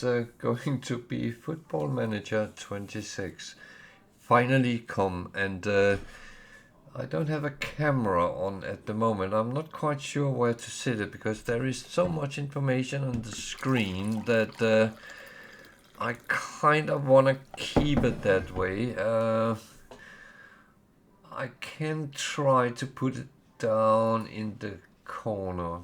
is going to be Football Manager 26. Finally come, and I don't have a camera on at the moment. I'm not quite sure where to sit it because there is so much information on the screen that I kind of want to keep it that way. I can try to put it down in the corner.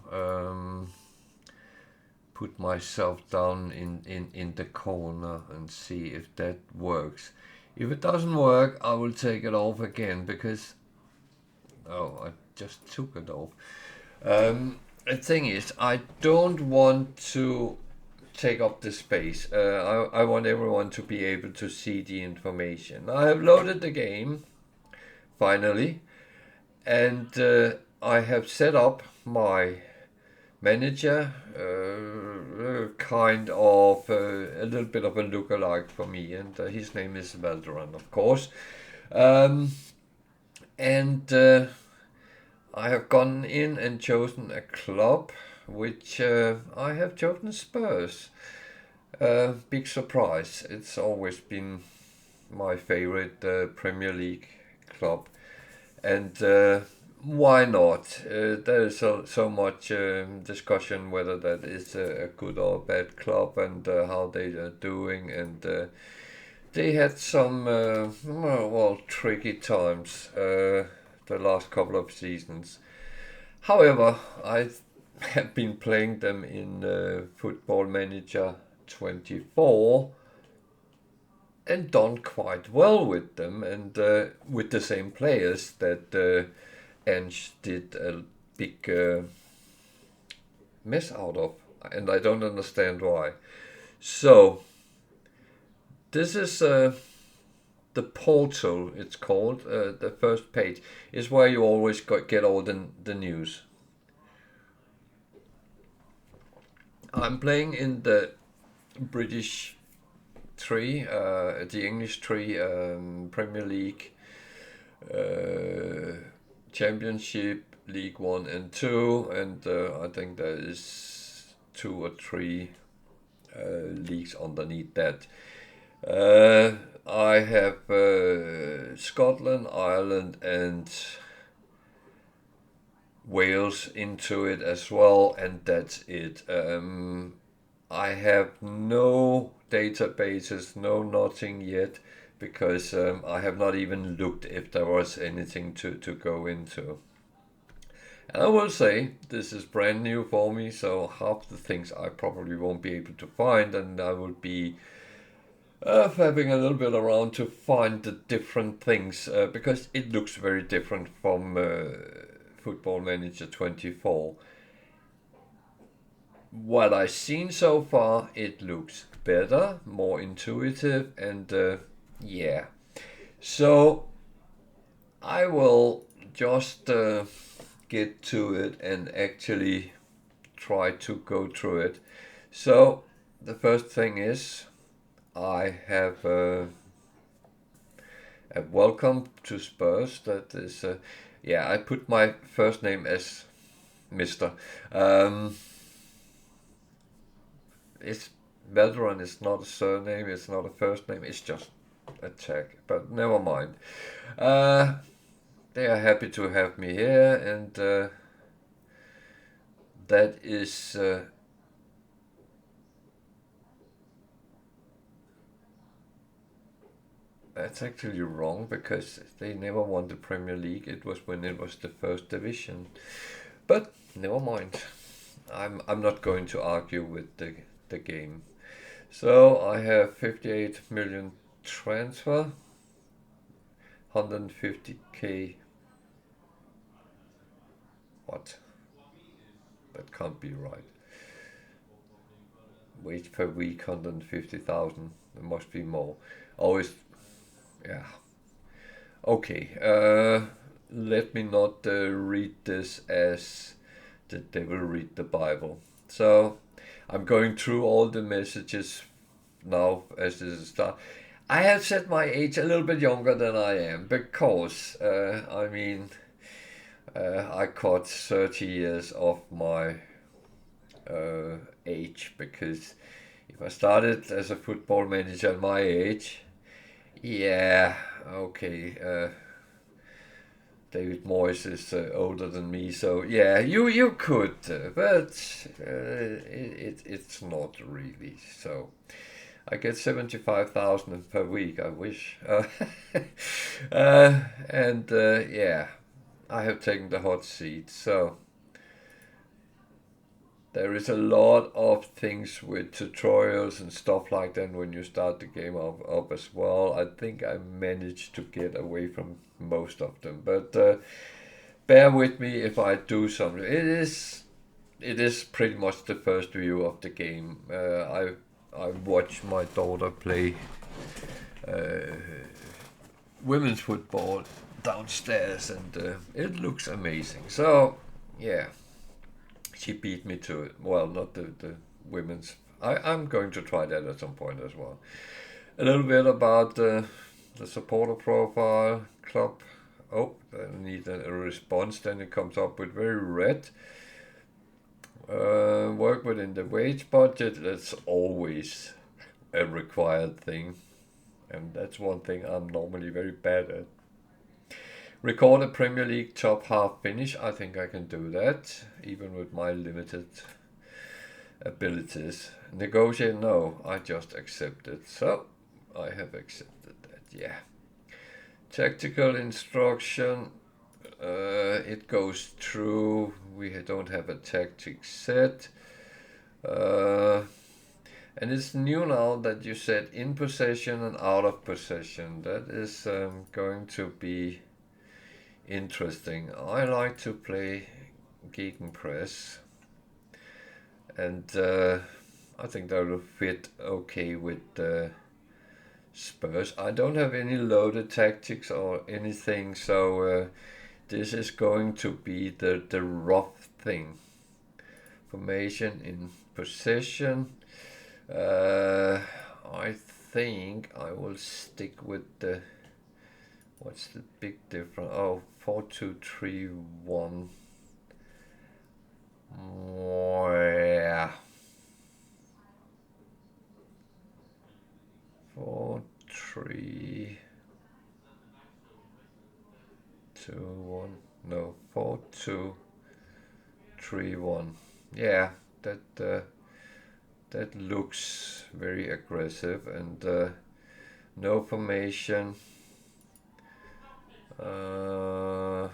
Put myself down in the corner and see if that works. If it doesn't work, I will take it off again because... Oh, I just took it off. The thing is, I don't want to take up the space. I want everyone to be able to see the information. I have loaded the game, finally, and I have set up my manager, kind of a little bit of a lookalike for me, and his name is Valderan, of course. And I have gone in and chosen a club, which I have chosen Spurs. Big surprise. It's always been my favorite Premier League club. And why not? There is so much discussion whether that is a good or bad club and how they are doing. And they had some, tricky times the last couple of seasons. However, I have been playing them in Football Manager 24 and done quite well with them, and with the same players that Ange did a big mess out of, and I don't understand why. So, this is the portal, it's called. The first page is where you always get all the news. I'm playing in the British three, the English three, Premier League, Championship, League 1 and 2, and I think there is 2 or 3 leagues underneath that. I have Scotland, Ireland, and Wales into it as well, and that's it. I have no databases, no nothing yet, because I have not even looked if there was anything to go into. And I will say, this is brand new for me, so half the things I probably won't be able to find, and I will be fabbing a little bit around to find the different things, because it looks very different from Football Manager 24. What I've seen so far, it looks better, more intuitive, and yeah. So I will just get to it and actually try to go through it. So the first thing is I have a welcome to Spurs. That is, I put my first name as Mr. It's Valderan is not a surname, it's not a first name, it's just a tag, but never mind. They are happy to have me here, and that is that's actually wrong, because they never won the Premier League. It was when it was the first division, but never mind. I'm not going to argue with the game. So I have 58 million transfer, 150k. What? That can't be right. Wage per week, 150,000. There must be more. Always, yeah. Okay. Let me not read this as the devil read the Bible. So I'm going through all the messages now as this is start. I have set my age a little bit younger than I am, because I cut 30 years off my age, because If I started as a football manager at my age, yeah, okay. David Moyes is older than me, so yeah, you could, but it's not really. So I get 75,000 per week. I wish, and yeah, I have taken the hot seat. So there is a lot of things with tutorials and stuff like that when you start the game up as well. I think I managed to get away from most of them, but bear with me if I do something. It is pretty much the first view of the game. I watched my daughter play women's football downstairs, and it looks amazing. So yeah, she beat me to it. Well, not the women's. I'm going to try that at some point as well. A little bit about the supporter profile club. Oh, I need a response. Then it comes up with very red. Work within the wage budget. That's always a required thing, and that's one thing I'm normally very bad at. Record a Premier League top half finish. I think I can do that, even with my limited abilities. Negotiate? No, I just accept it. So I have accepted that. Yeah. Tactical instruction. It goes through. We don't have a tactic set. And it's new now that you said in possession and out of possession. That is going to be interesting. I like to play gegenpress, and I think that will fit okay with Spurs. I don't have any loaded tactics or anything, so this is going to be the rough thing. Formation in possession. I think I will stick with the. What's the big difference? Oh, 4-2-3-1. Yeah. 4-3-2-1. No, 4-2-3-1. Yeah, that looks very aggressive, and no formation. No,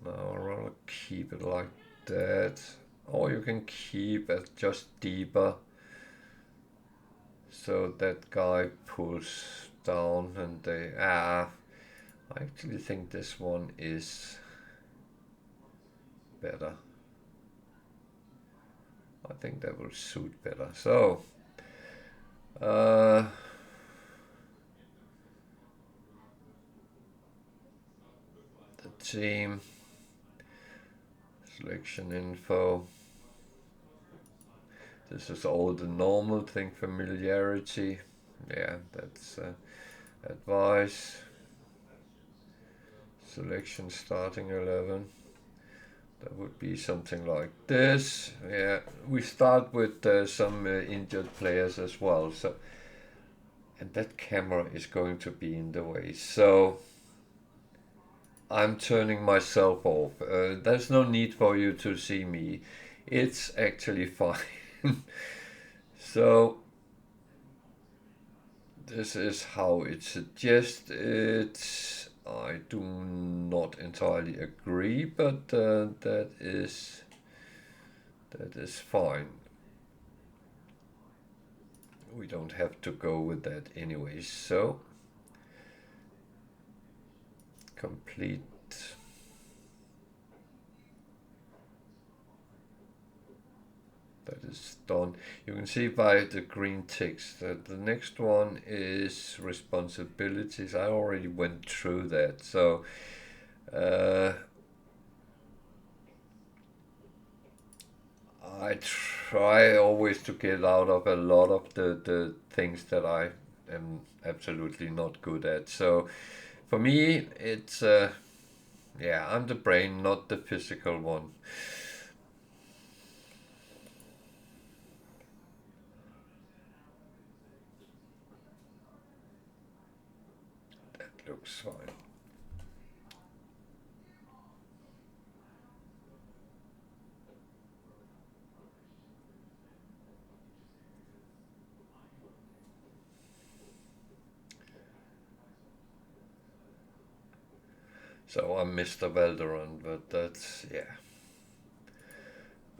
I'll rather keep it like that. Or you can keep it just deeper, so that guy pulls down and they... I actually think this one is better. I think that will suit better. So, the team, selection info. This is all the normal thing, familiarity. Yeah, that's advice. Selection starting 11. That would be something like this. Yeah, we start with some injured players as well. So, and that camera is going to be in the way. So I'm turning myself off. There's no need for you to see me. It's actually fine. So this is how it suggests it. I do not entirely agree, but that is fine. We don't have to go with that anyway. So complete. That is done. You can see by the green ticks that the next one is responsibilities. I already went through that. So I try always to get out of a lot of the things that I am absolutely not good at. So for me, it's yeah, I'm the brain, not the physical one. looks fine. So I'm Mr. Valderon, but that's, yeah.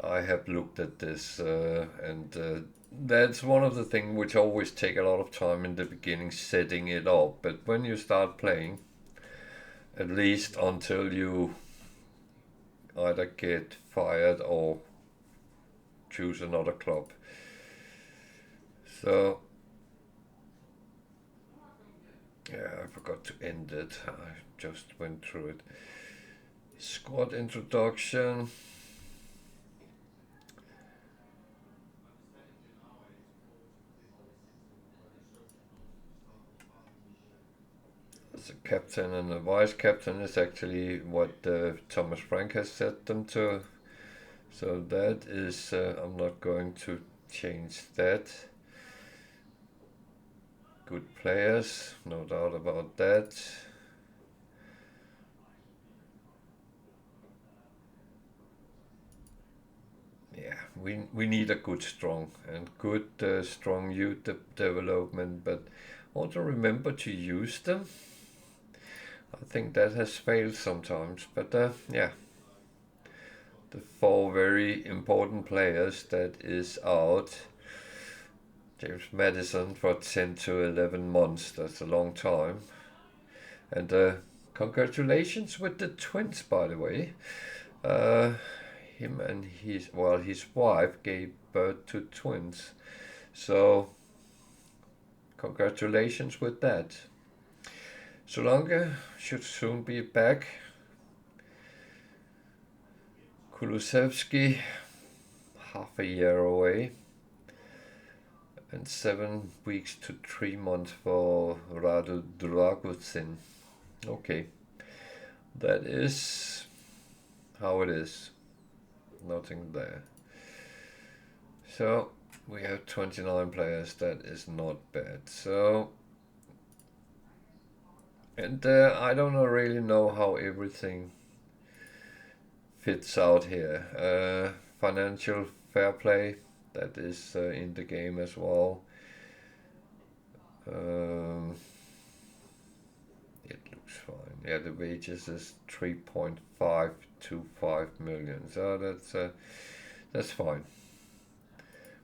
I have looked at this, and that's one of the things which always take a lot of time in the beginning, setting it up. But when you start playing, at least until you either get fired or choose another club. So, yeah, I forgot to end it. I just went through it. Squad introduction. The captain and the vice captain is actually what Thomas Frank has set them to. So that is, I'm not going to change that. Good players, no doubt about that. Yeah, we need a good strong and good strong youth development, but also remember to use them. I think that has failed sometimes, but yeah, the 4 very important players that is out. James Madison for 10 to 11 months, that's a long time. And congratulations with the twins, by the way. Him and his wife gave birth to twins. So congratulations with that. Solange should soon be back. Kulusevski, half a year away. And 7 weeks to 3 months for Radu Dragutin. Okay, that is how it is. Nothing there. So we have 29 players. That is not bad. So, and I don't really know how everything fits out here. Financial fair play, that is in the game as well. It looks fine. Yeah, the wages is 3.525 million. So that's fine.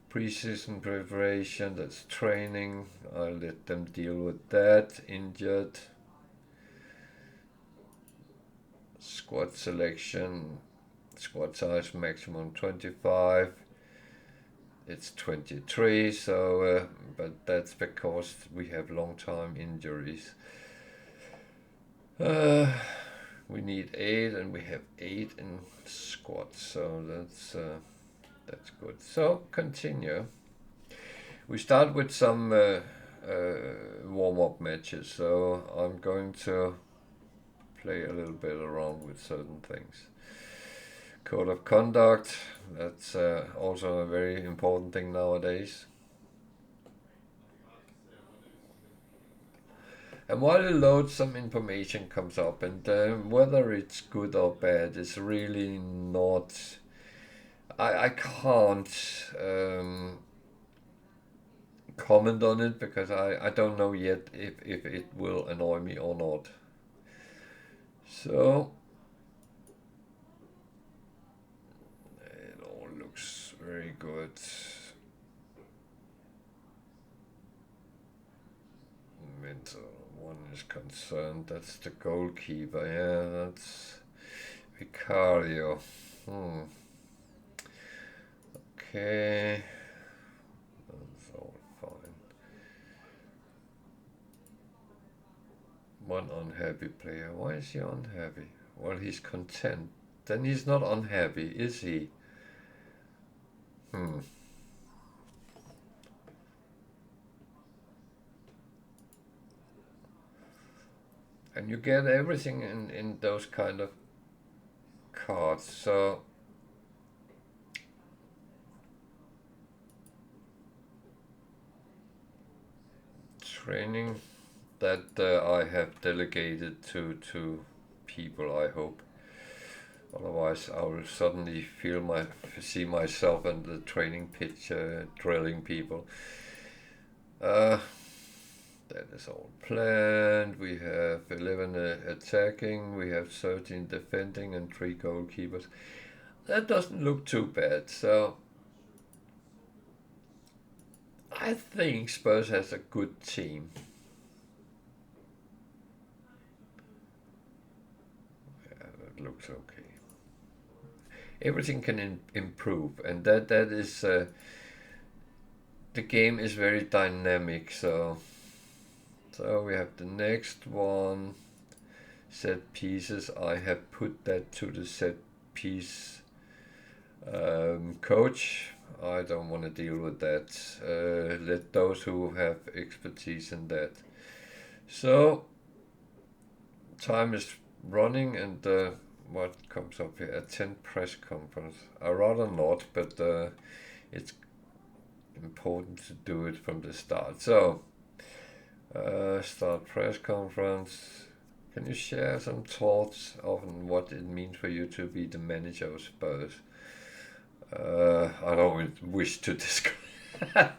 Pre-season preparation, that's training. I'll let them deal with that. Injured. Squad selection. Squad size maximum 25. It's 23, so but that's because we have long time injuries. We need 8 and we have 8 in squad, so that's good. So continue. We start with some warm-up matches, so I'm going to play a little bit around with certain things. Code of conduct, that's also a very important thing nowadays. And while it loads, some information comes up, and whether it's good or bad is really not. I can't comment on it because I don't know yet if it will annoy me or not. So it all looks very good. Mental one is concerned. That's the goalkeeper. Yeah, that's Vicario. Okay. That's all fine. One unhappy player. Why is he unhappy? Well, he's content. Then he's not unhappy, is he? And you get everything in those kind of cards. So training that I have delegated to people, I hope. Otherwise, I will suddenly see myself in the training pitch drilling people. Uh, that is all planned. We have 11 attacking, we have 13 defending, and 3 goalkeepers. That doesn't look too bad. So I think Spurs has a good team. Yeah, that looks okay. Everything can improve, and that is the game is very dynamic. So we have the next one, set pieces. I have put that to the set piece coach. I don't want to deal with that. Let those who have expertise in that. So time is running, and what comes up here? Attend press conference. I rather not, but it's important to do it from the start. So start press conference. Can you share some thoughts on what it means for you to be the manager of Spurs? I don't wish to describe. uh,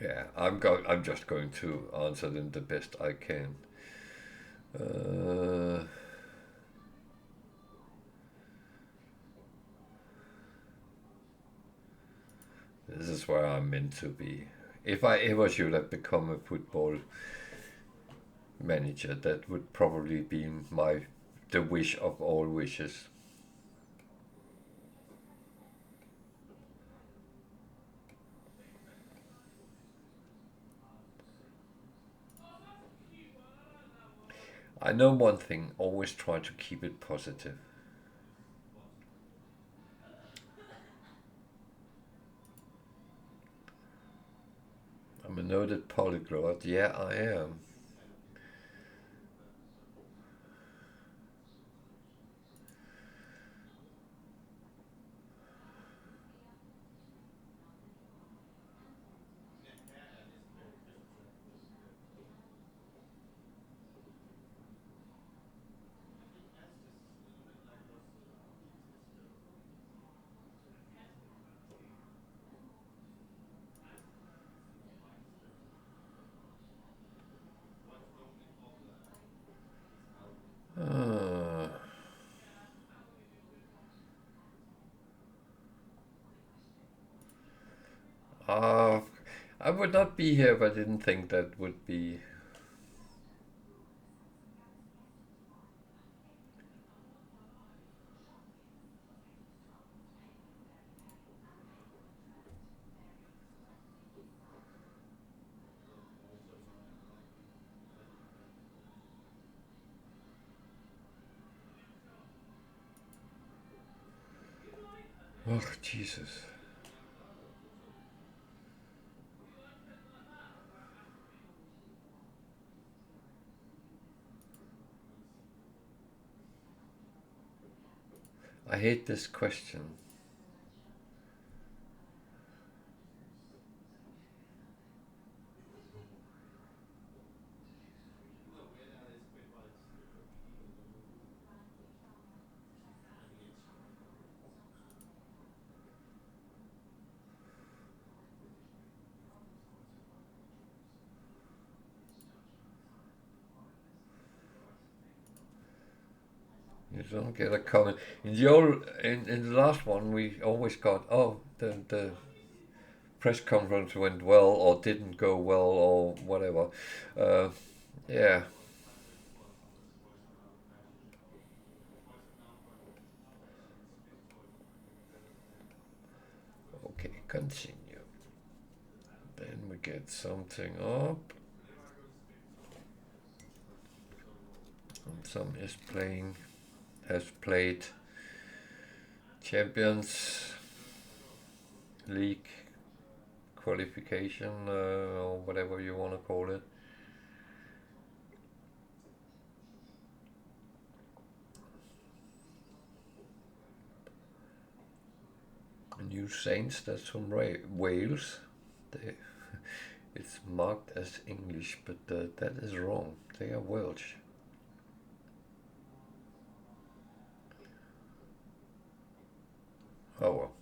yeah, I'm just going to answer them the best I can. This is where I'm meant to be. If I ever should have become a football manager, that would probably be the wish of all wishes. I know one thing: always try to keep it positive. I'm a noted polyglot. Yeah, I am. Uh, uh, I would not be here if I didn't think that would be. Oh, Jesus. I hate this question. You don't get a comment. In the last one, we always got, oh, the press conference went well or didn't go well or whatever. Uh, yeah. Okay, continue. Then we get something up. And some has played champions. league qualification or whatever you want to call it. New Saints, that's from Wales. They, it's marked as English, but that is wrong. They are Welsh. Oh well.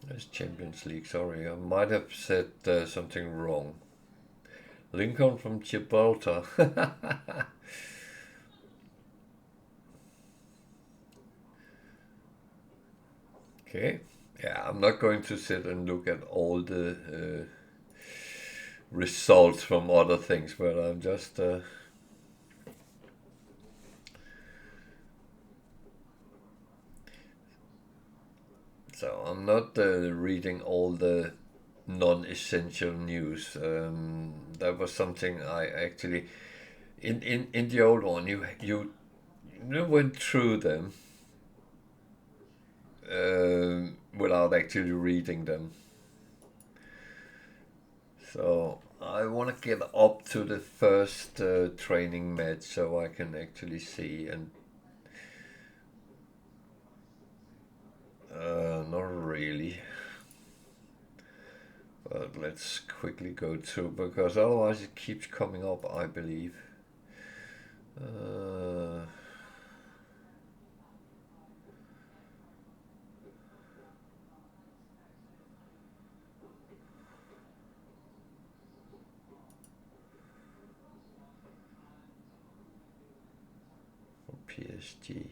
It's Champions League, sorry. I might have said something wrong. Lincoln from Gibraltar. Okay. Yeah, I'm not going to sit and look at all the results from other things, but I'm just so I'm not reading all the non-essential news. That was something I actually in the old one you went through them without actually reading them. So I want to get up to the first training match so I can actually see and not really. But let's quickly go through because otherwise it keeps coming up, I believe. PSG.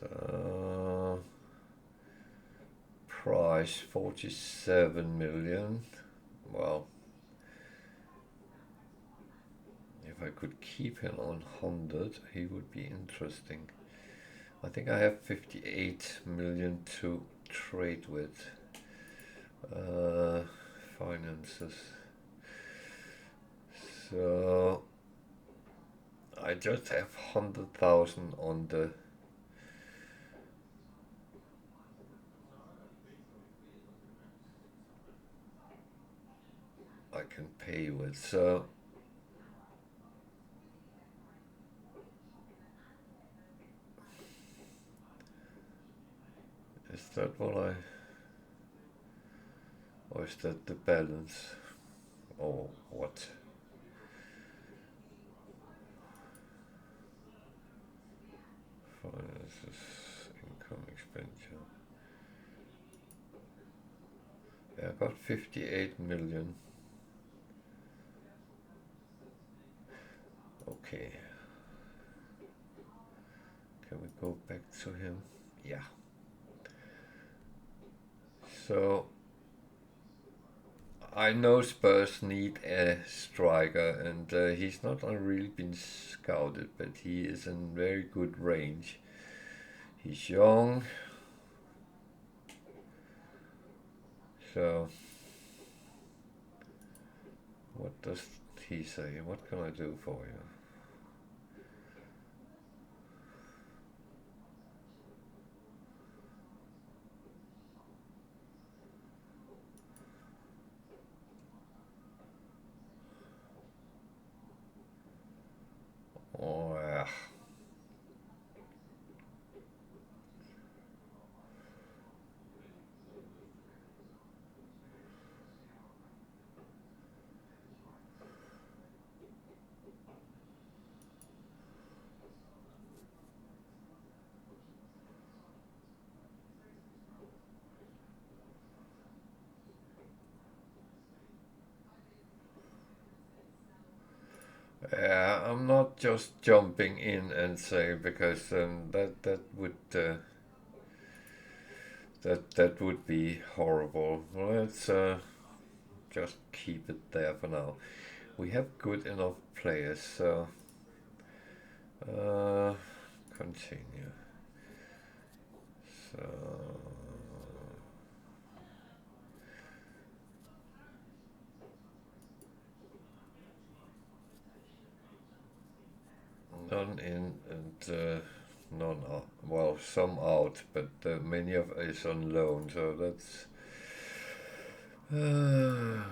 So price 47 million. Well, if I could keep him on 100, he would be interesting. I think I have 58 million to trade with. Finances. So I just have 100,000 on the I can pay with. So is that what I, or is that the balance? Or what? Finances, income, expenditure. Yeah, I got 58 million. Okay. Can we go back to him? Yeah. So I know Spurs need a striker, and he's not really been scouted, but he is in very good range. He's young, so what does he say? What can I do for you? Oh, yeah. Yeah, I'm not just jumping in and saying because that would that would be horrible. Let's just keep it there for now. We have good enough players, so continue. So none in and none out. Well, some out, but many of is on loan, so that's yeah.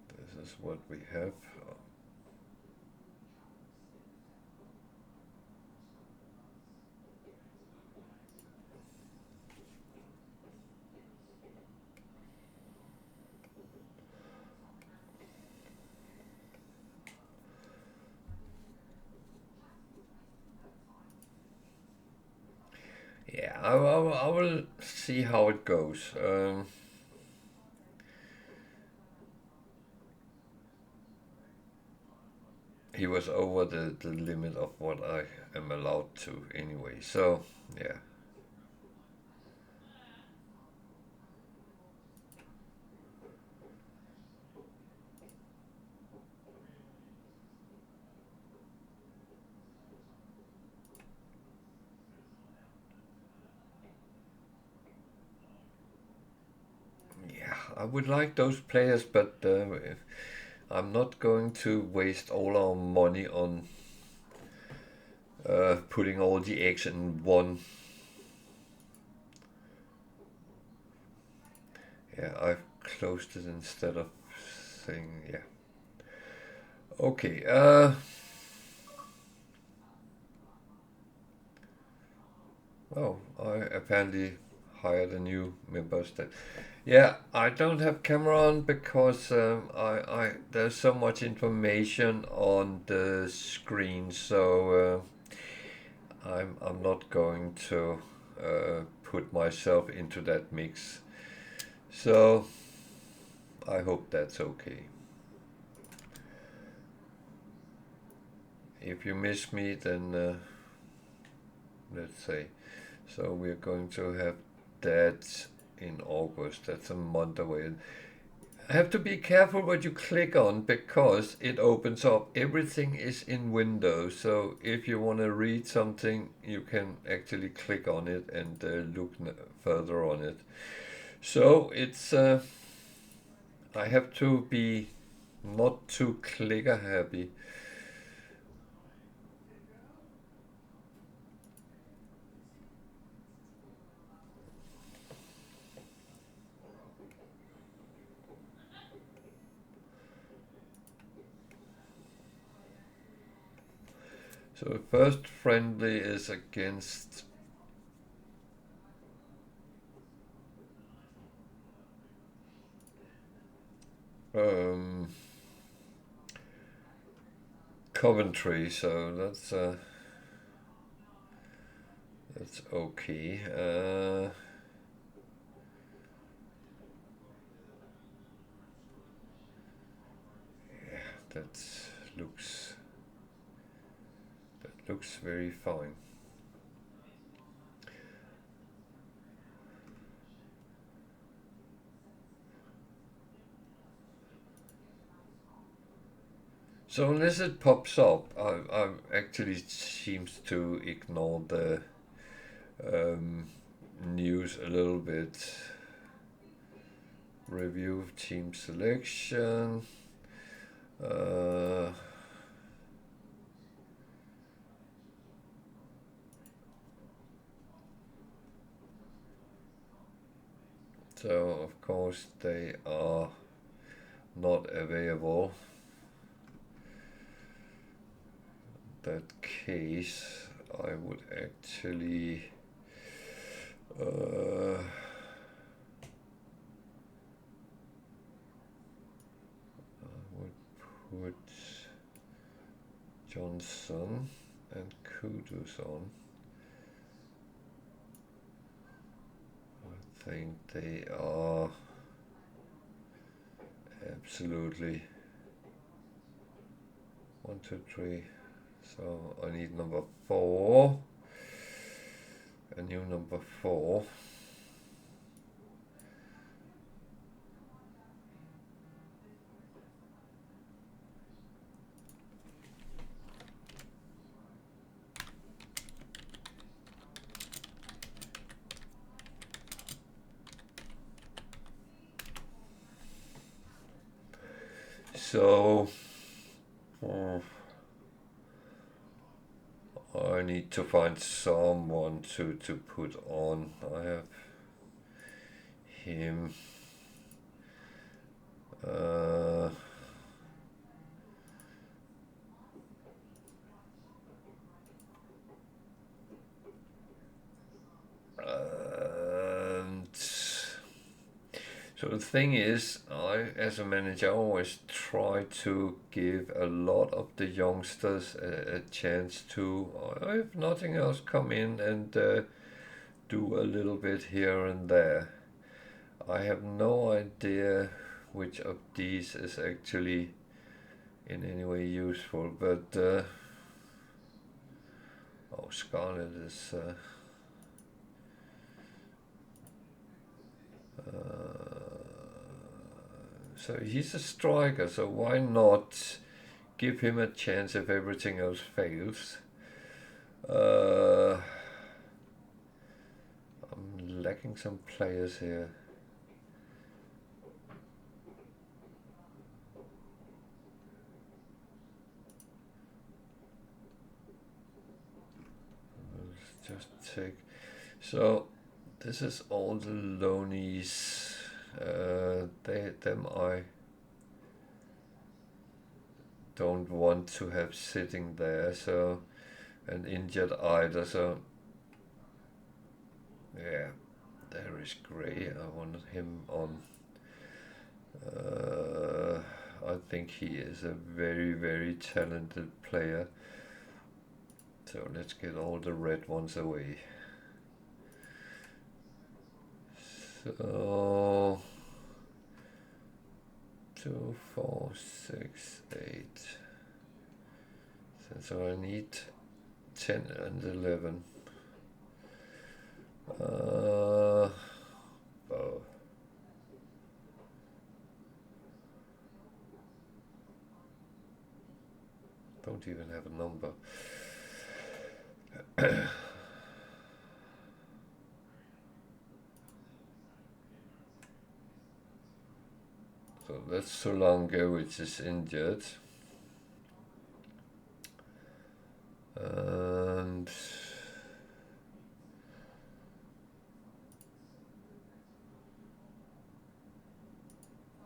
This is what we have. Yeah, I will see how it goes. He was over the limit of what I am allowed to anyway. So yeah. Yeah, I would like those players, but I'm not going to waste all our money on putting all the eggs in one. Yeah, I've closed it instead of saying yeah. Okay. Oh, I apparently hired a new member. Yeah, I don't have camera on because I there's so much information on the screen, so I'm not going to put myself into that mix. So I hope that's okay. If you miss me, then let's say. So we're going to have that in August. That's a month away. I have to be careful what you click on because it opens up. Everything is in Windows, so if you want to read something, you can actually click on it and look further on it. So it's I have to be not too clicker happy. So the first friendly is against um, Coventry, so that's okay. That looks looks very fine. So unless it pops up, I actually seems to ignore the um, news a little bit. Review team selection. Uh, so of course they are not available. In that case, I would actually would put Johnson and Kudus on. I think they are absolutely 1, 2, 3. So I need number 4. A new number 4. So I need to find someone to put on. I have him. And so the thing is, I, as a manager, always try to give a lot of the youngsters a chance to, if nothing else, come in and do a little bit here and there. I have no idea which of these is actually in any way useful, but oh, Scarlet is so he's a striker, so why not give him a chance if everything else fails? I'm lacking some players here. Let's just take. So this is all the loanies. Them I don't want to have sitting there. So an injured either. So yeah, there is Gray. I want him on. I think he is a very, very talented player. So let's get all the red ones away. So 2, 4, 6, 8. So I need 10 and 11. Oh. Don't even have a number. So that's Solange, which is injured. And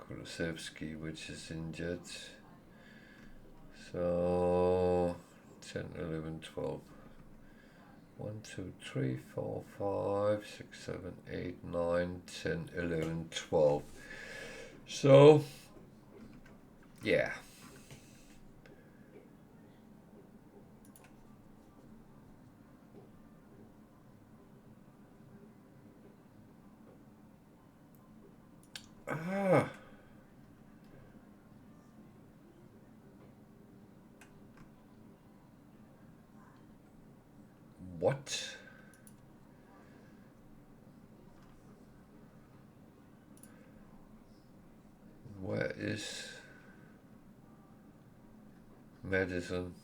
Kulusevski, which is injured. So 10, 11, 12. 1, 2, 3, 4, 5, 6, 7, 8, 9, 10, 11, 12. So, yeah. What? Where is Madison?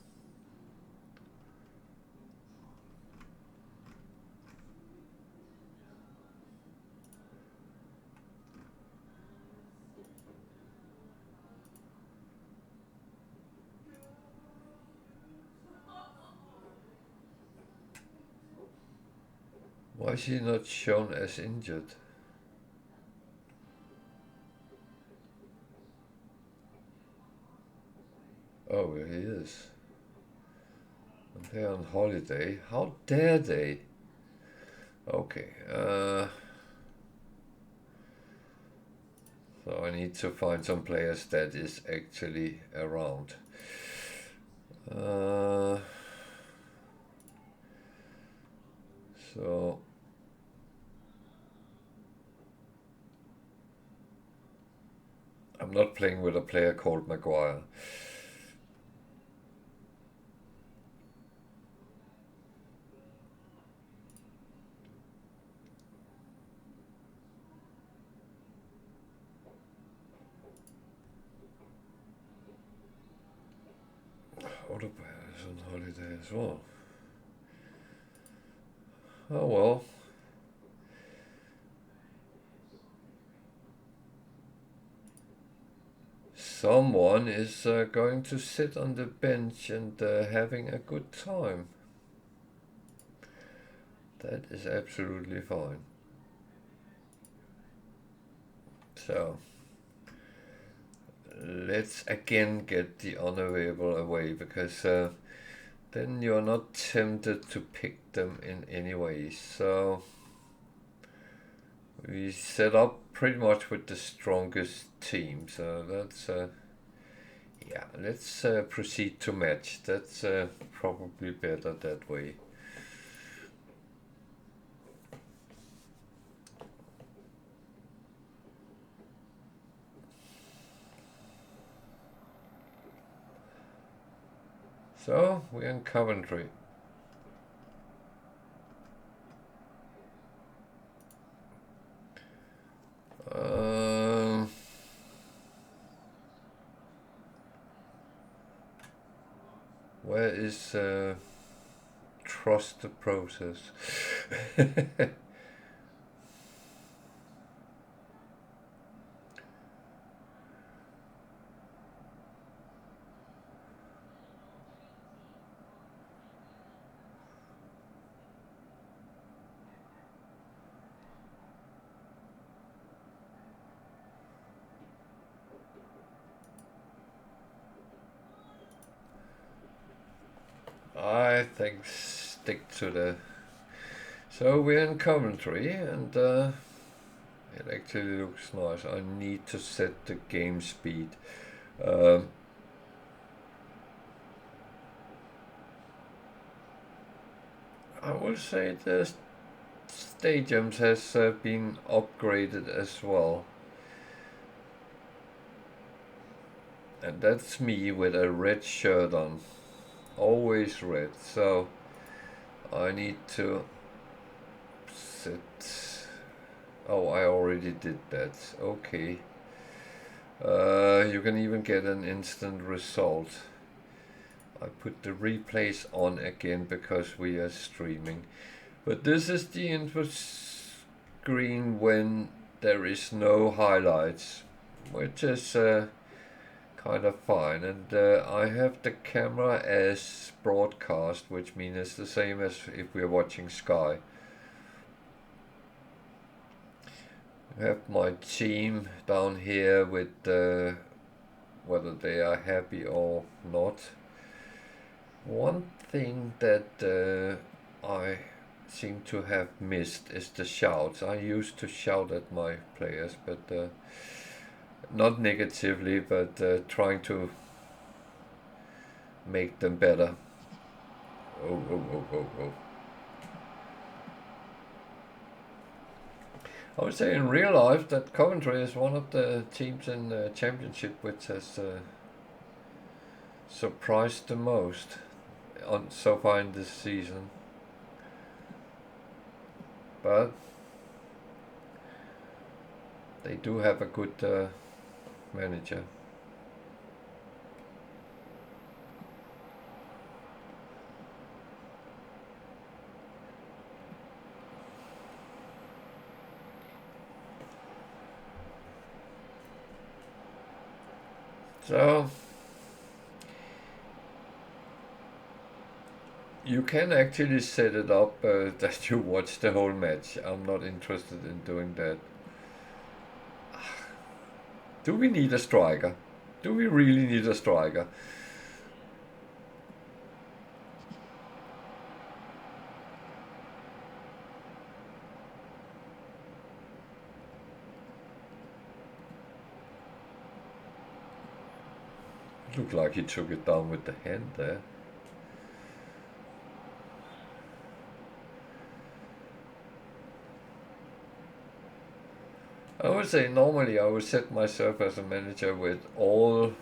Why is he not shown as injured? Oh, he is. And they're on holiday. How dare they? Okay. So I need to find some players that is actually around. So I'm not playing with a player called Maguire. Other players on holiday as well. Oh well. someone is going to sit on the bench and having a good time. That is absolutely fine. So let's again get the unavailable away, because then you're not tempted to pick them in any way. So we set up pretty much with the strongest team. So that's yeah, let's proceed to match. That's probably better that way. So we're in Coventry. Where is trust the process? I think stick to the. So we're in Coventry, and it actually looks nice. I need to set the game speed. I will say the stadiums has been upgraded as well. And that's me with a red shirt on. Always red. So I need to set. Oh, I already did that. Okay. You can even get an instant result. I put the replays on again because we are streaming. But this is the input screen when there is no highlights, which is kind of fine. And I have the camera as broadcast, which means it's the same as if we're watching Sky. I have my team down here with whether they are happy or not. One thing that I seem to have missed is the shouts. I used to shout at my players, but not negatively, but trying to make them better. Oh. I would say in real life that Coventry is one of the teams in the championship which has surprised the most so far in this season. But they do have a good manager. So you can actually set it up that you watch the whole match. I'm not interested in doing that. Do we need a striker? Do we really need a striker? It looked like he took it down with the hand there. I would say normally I would set myself as a manager with all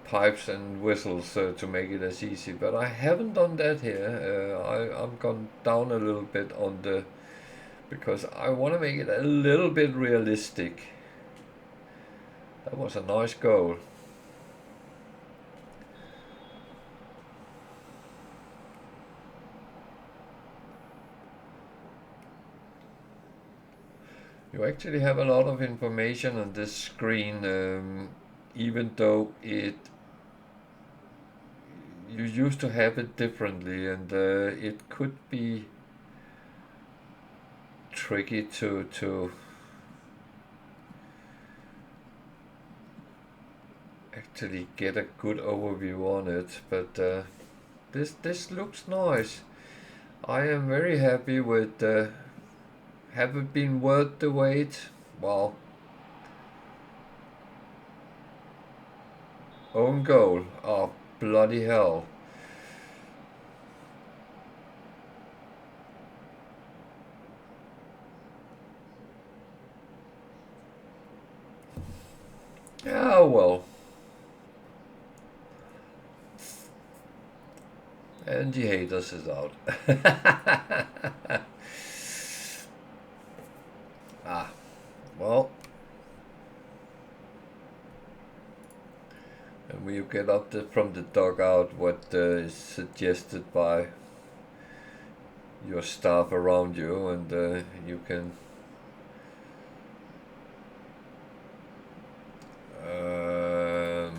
pipes and whistles to make it as easy, but I haven't done that here. I'm gone down a little bit on the, because I want to make it a little bit realistic. That was a nice goal. You actually have a lot of information on this screen, even though you used to have it differently, and it could be tricky to actually get a good overview on it. But this looks nice. I am very happy with. Have it been worth the wait? Well, own goal. Oh, bloody hell. Oh well. And the haters is out. Ah, well. And when you get up from the dugout, what is suggested by your staff around you, and you can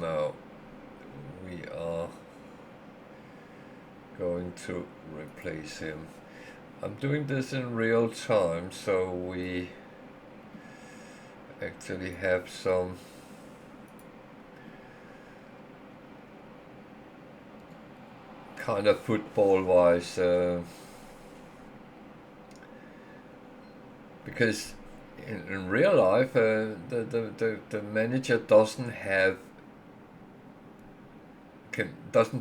now we are going to replace him. I'm doing this in real time, so we actually have some kind of football wise because in real life the manager doesn't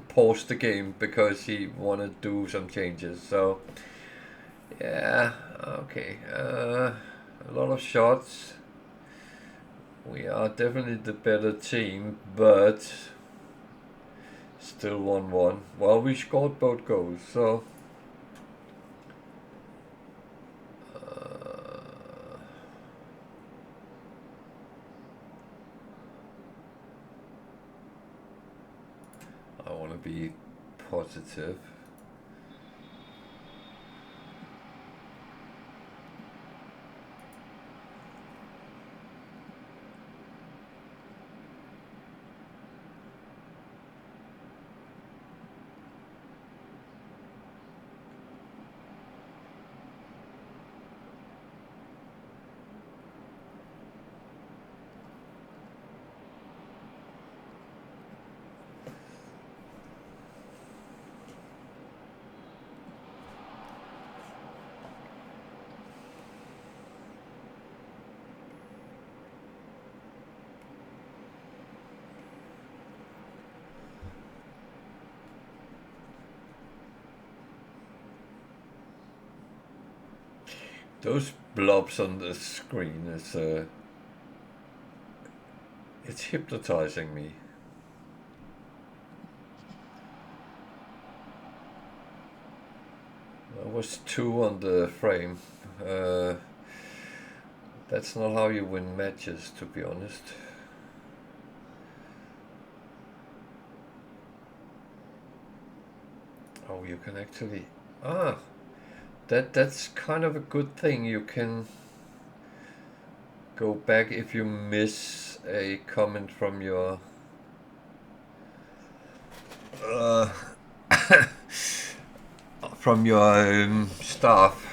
pause the game because he want to do some changes. So yeah, okay, a lot of shots. We are definitely the better team, but still 1-1. Well, we scored both goals, so I want to be positive. Those blobs on the screen is it's hypnotizing me. There was 2 on the frame. That's not how you win matches, to be honest. Oh, you can actually that's kind of a good thing. You can go back if you miss a comment from your staff.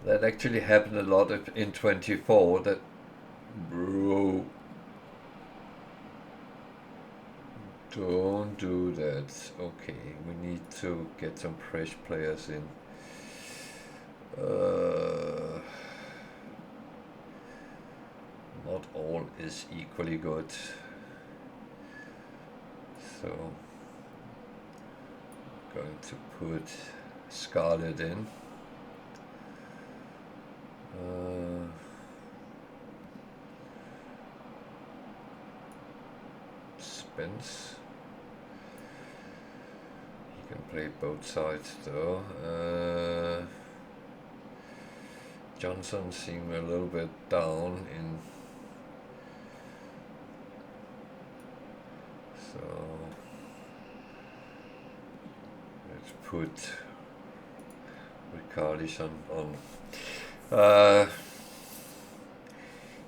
That actually happened a lot in 24. That bro, don't do that. Okay, we need to get some fresh players in. Not all is equally good. So I'm going to put Scarlet in. Spence. He can play both sides though. Johnson seemed a little bit down in. So let's put Ricardison on.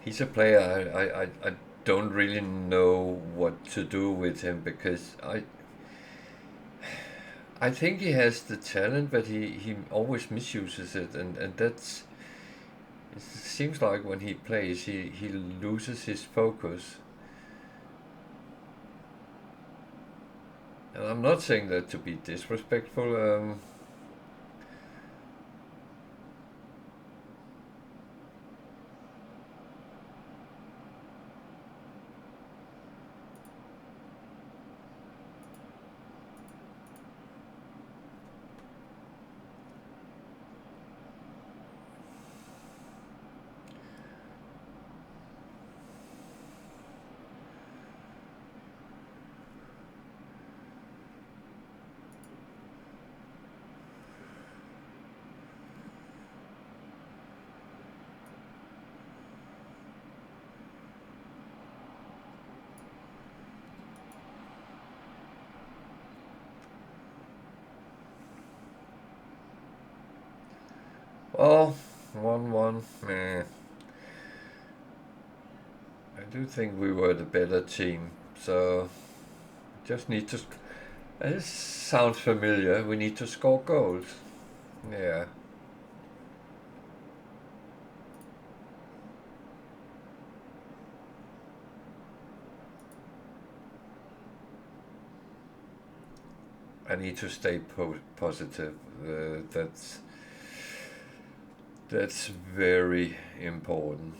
he's a player I don't really know what to do with him, because I think he has the talent, but he always misuses it, and that's it seems like when he plays he loses his focus. And I'm not saying that to be disrespectful. Well, 1-1. Meh. I do think we were the better team, so just need to. This sounds familiar. We need to score goals. Yeah. I need to stay positive. That's very important.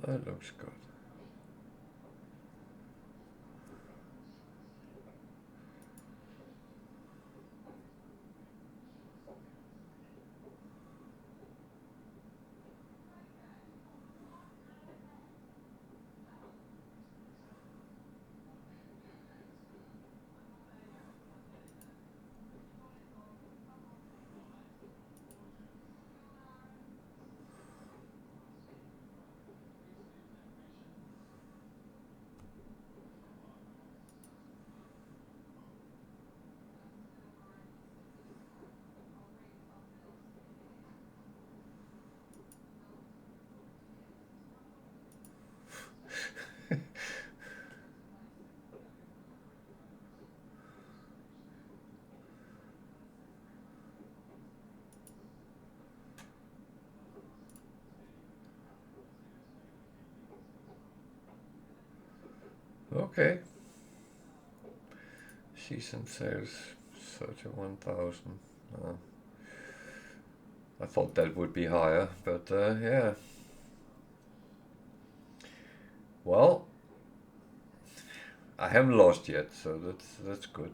That looks good. Okay. Season sales 31,000. I thought that would be higher, but yeah. Well, I haven't lost yet, so that's good.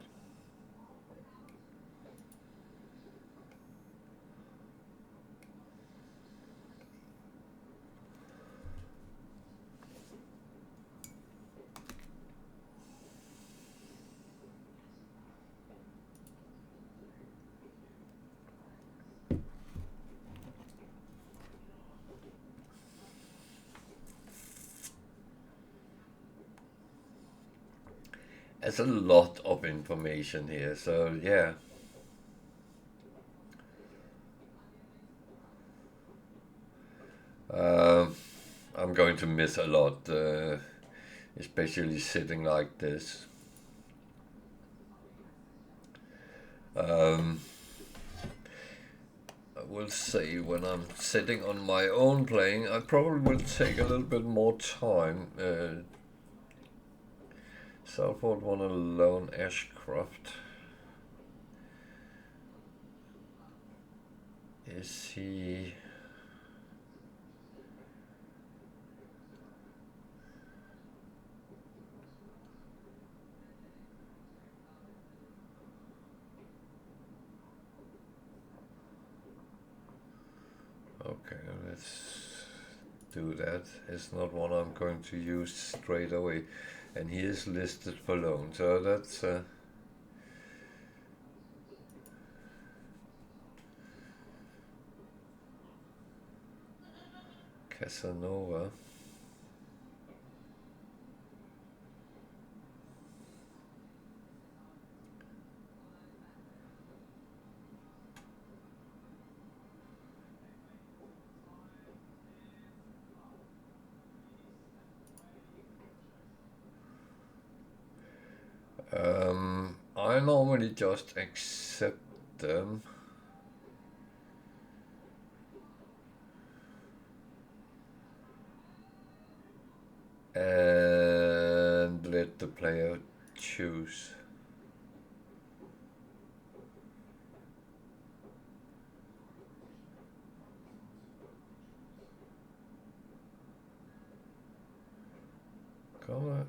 There's a lot of information here, so yeah. Um, I'm going to miss a lot, especially sitting like this. Um, I will say when I'm sitting on my own playing, I probably will take a little bit more time Salford won a lone Ashcroft. Is he... Okay, let's do that. It's not one I'm going to use straight away. And he is listed for loan, so that's... Casanova. I normally just accept them. And let the player choose. Come on.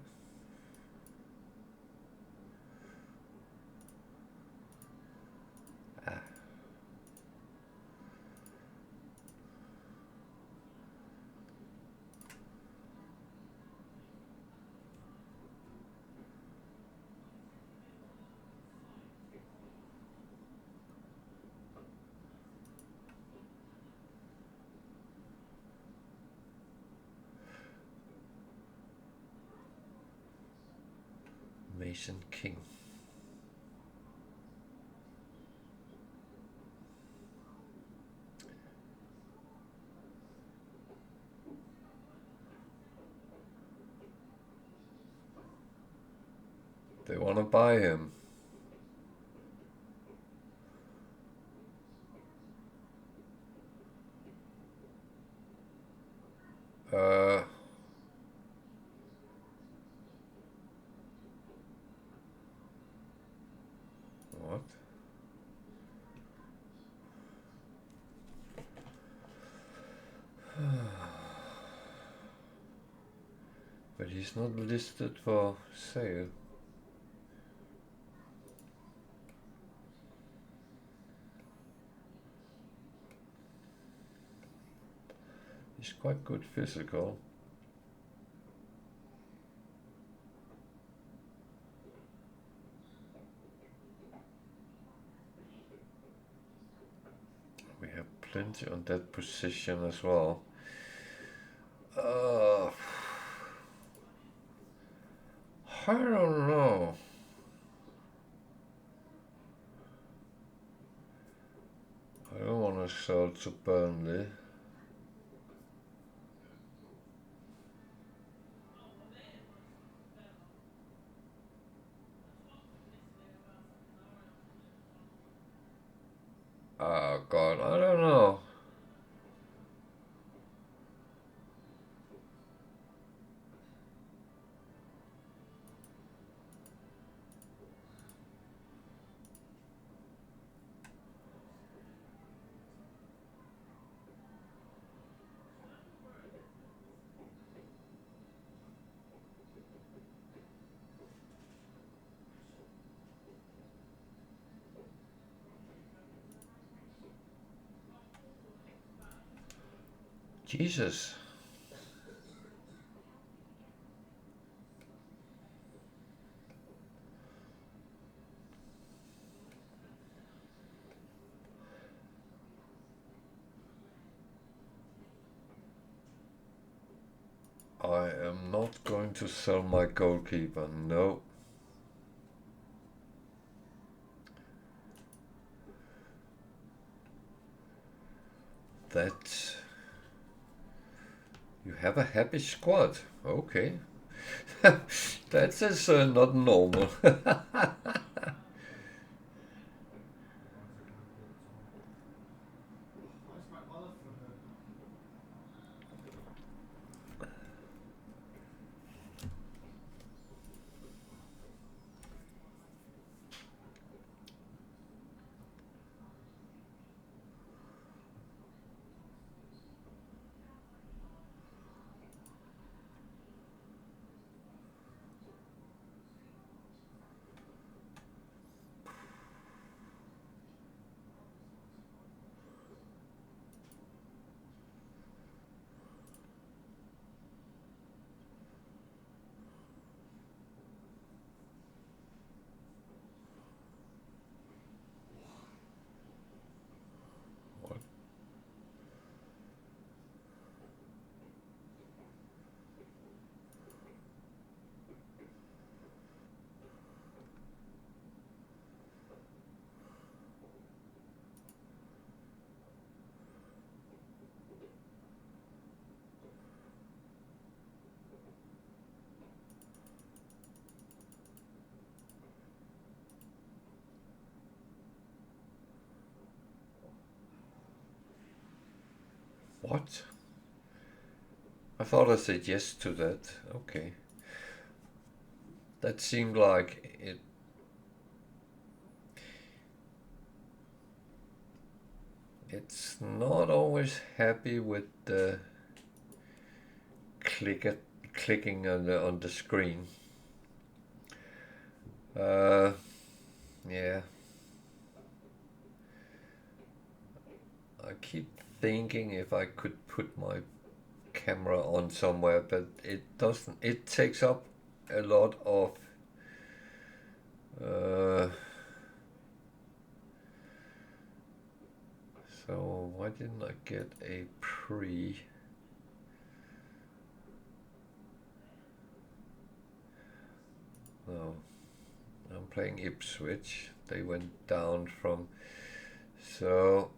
Mason King. They want to buy him. What? But he's not listed for sale. He's quite good physical. We have plenty on that position as well. I don't know. I don't want to sell to Burnley. Oh God, I don't know. Jesus. I am not going to sell my goalkeeper, no. That... You have a happy squad, okay. That is not normal. What? I thought I said yes to that. Okay. That seemed like it. It's not always happy with the clicking on the screen. Yeah. I keep thinking if I could put my camera on somewhere, but it doesn't. It takes up a lot of so why didn't I get a pre? No, I'm playing Ipswich. They went down from, so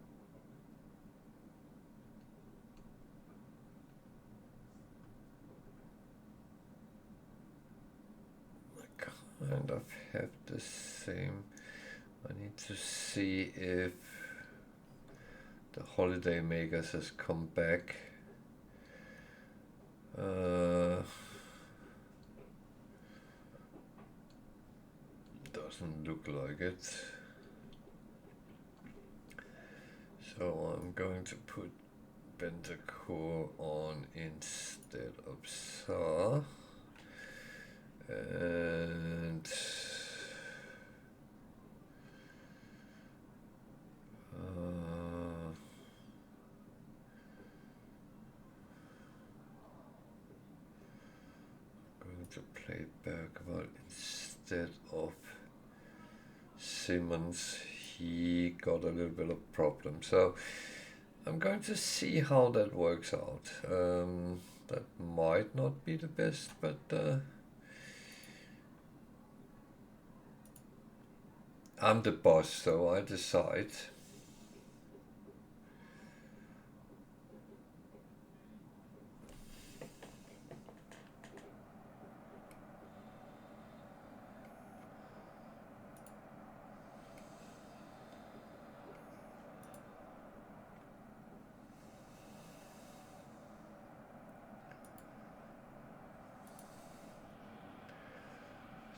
I kind of have the same. I need to see if the Holiday Makers has come back. Doesn't look like it. So I'm going to put Bentacore on instead of Sa. And going to play Bergwall instead of Simmons. He got a little bit of problem, so I'm going to see how that works out. That might not be the best, but I'm the boss, so I decide.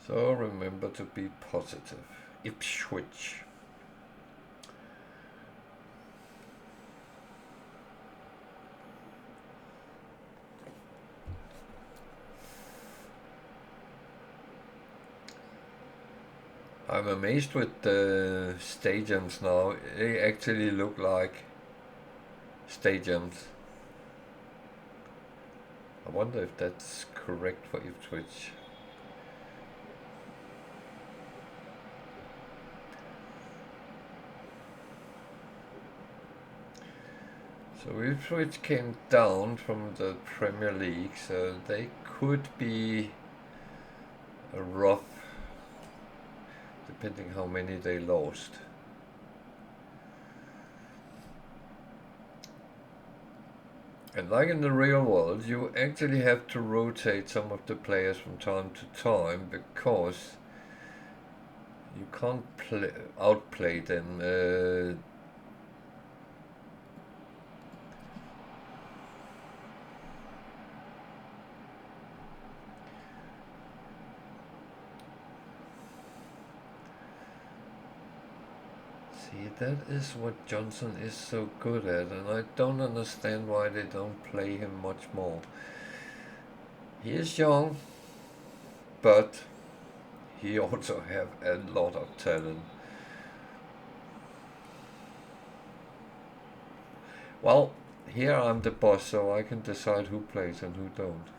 So remember to be positive. Ipswich. I'm amazed with the stadiums now. They actually look like stadiums. I wonder if that's correct for Ipswich. So Ipswich came down from the Premier League, so they could be a rough, depending how many they lost. And like in the real world, you actually have to rotate some of the players from time to time because you can't outplay them. See, that is what Johnson is so good at, and I don't understand why they don't play him much more. He is young, but he also have a lot of talent. Well, here I'm the boss, so I can decide who plays and who don't.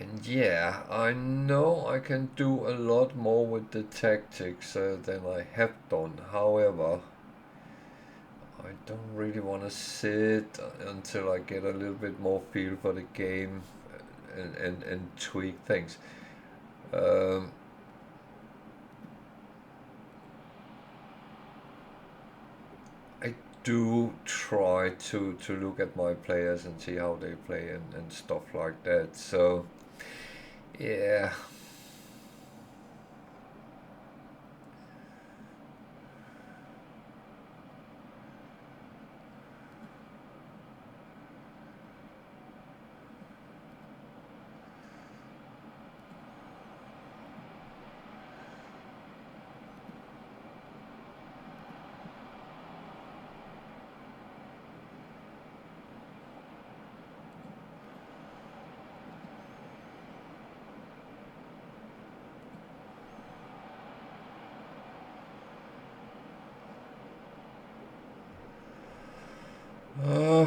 And yeah, I know I can do a lot more with the tactics than I have done. However, I don't really want to sit until I get a little bit more feel for the game and tweak things. do try to look at my players and see how they play and stuff like that. So yeah. Uh,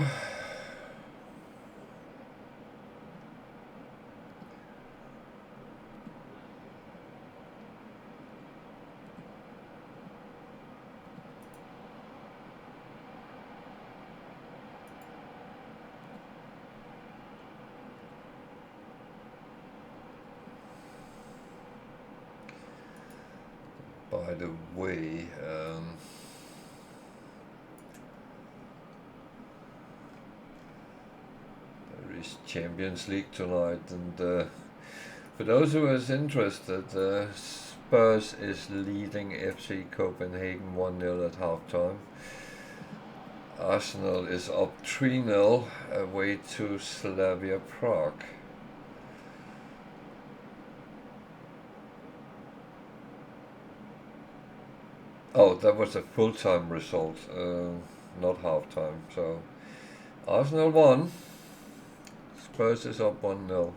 by the way, there is Champions League tonight, and for those who is interested, Spurs is leading FC Copenhagen 1-0 at halftime. Arsenal is up 3-0 away to Slavia Prague. Oh, that was a full-time result, not halftime. So Arsenal won. Spurs is up 1-0.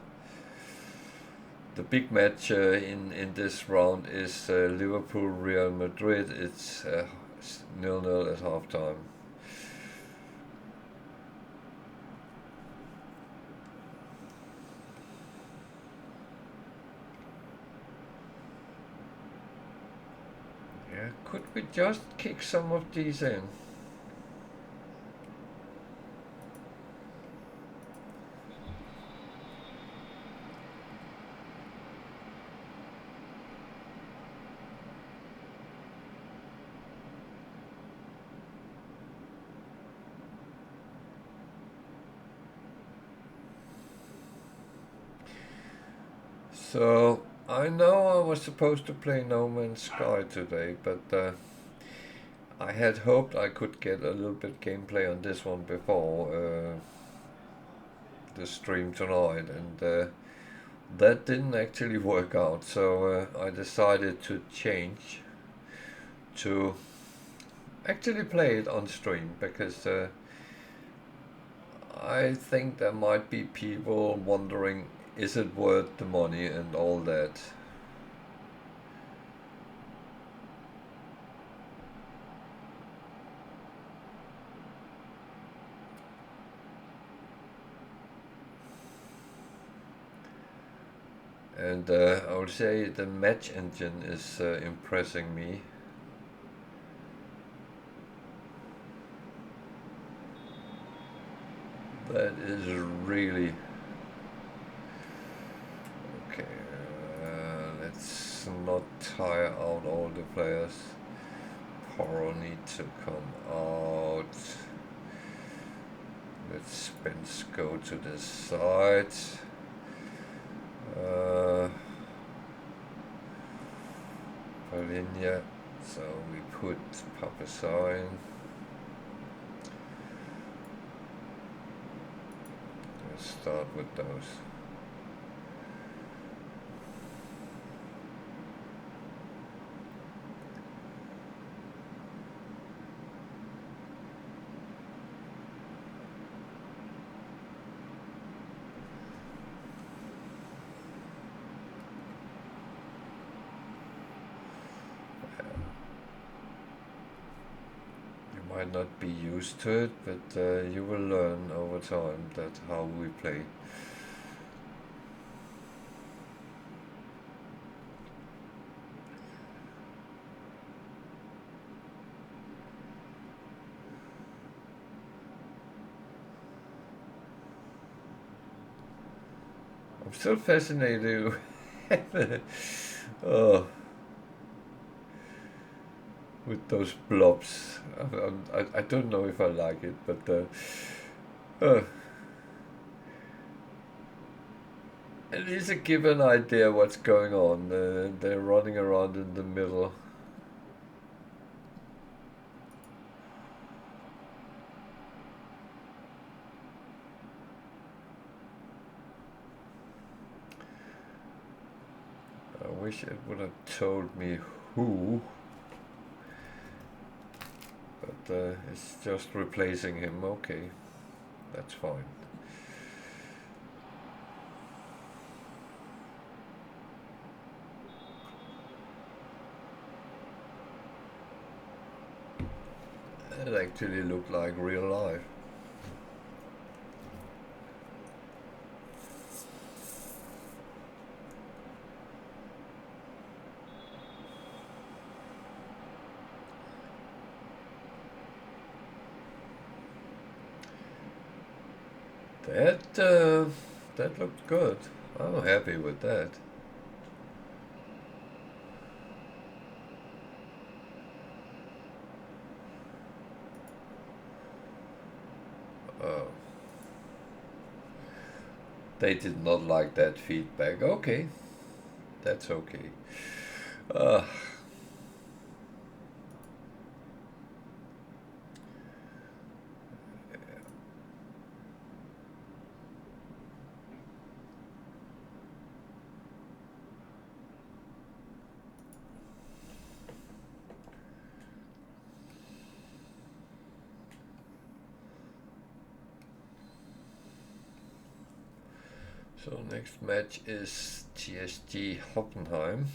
The big match in this round is Liverpool Real Madrid. It's 0-0 at halftime. Yeah, could we just kick some of these in? So I know I was supposed to play No Man's Sky today, but I had hoped I could get a little bit gameplay on this one before the stream tonight, and that didn't actually work out. So I decided to change to actually play it on stream, because I think there might be people wondering, is it worth the money and all that. And I would say the match engine is impressing me. That is really okay. Let's not tire out all the players. Poro need to come out. Let Spence go to the side. Polinia. So we put Papasar in. Let's start with those. Might not be used to it, but you will learn over time that how we play. I'm still fascinated. Oh. with those blobs. I don't know if I like it, but at least it gives an idea what's going on. They're running around in the middle. I wish it would have told me who, but it's just replacing him. Okay, that's fine. It actually looked like real life. That looked good. I'm happy with that. Oh, they did not like that feedback. Okay, that's okay. Uh, so next match is TSG Hockenheim.